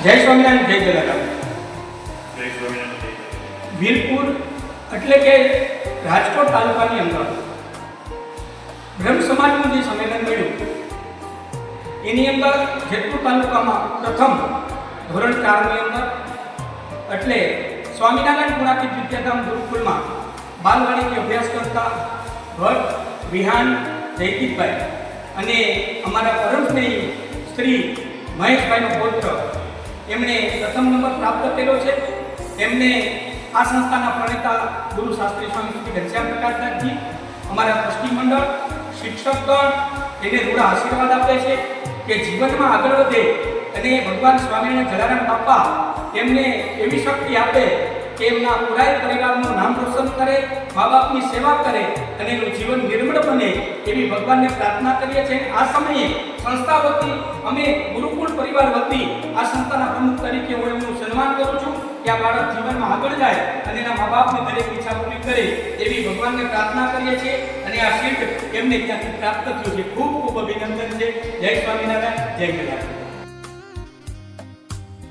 જય સ્વામિનારાયણ, જય જલારામ. જય સ્વામિનારાયણ. વીરપુર એટલે કે રાજકોટ તાલુકાની અંદર બ્રહ્મ સમાજનું જે સંમેલન મળ્યું એની અંદર જેતપુર તાલુકામાં પ્રથમ ધોરણ 4 ની અંદર એટલે સ્વામિનારાયણ ગુણાતીત વિદ્યાધામ ગુરુકુળમાં બાલવાડીથી અભ્યાસ કરતા ભટ્ટ વિહાન જયદીપભાઈ અને અમારા પરમ સ્નેહી શ્રી મહેશભાઈનો પુત્ર એમણે પ્રથમ નંબર પ્રાપ્ત કર્યો છે. એમને આ સંસ્થાના પ્રણેતા ગુરુ શાસ્ત્રી સ્વામી શ્રી ઘનશ્યામ પ્રકાશદાસજી, અમારા ટ્રસ્ટી મંડળ, શિક્ષકગણ એને રૂડા આશીર્વાદ આપે છે કે જીવનમાં આગળ વધે અને ભગવાન સ્વામિનારાયણ જલારામ બાપા એમને એવી શક્તિ આપે કે એમના પુરાય પરિવારનું નામ રોશન કરે, મા બાપની સેવા કરે અને એનું જીવન નિર્મળ બને એવી ભગવાનને પ્રાર્થના કરીએ છીએ. આ સમયે સંસ્થા વતી અમે ગુરુકુળ પરિવાર વતી આ સંસ્થાના પ્રમુખ તરીકે હું એમનું સન્માન કરું છું કે આ બાળક જીવનમાં આગળ જાય અને એના મા બાપની દરેક ઈચ્છા પૂરી કરે એવી ભગવાનને પ્રાર્થના કરીએ છીએ અને આ સીટ એમને ત્યાંથી પ્રાપ્ત થયું છે. ખૂબ ખૂબ અભિનંદન છે. જય સ્વામિનારાયણ, જય જલારામ.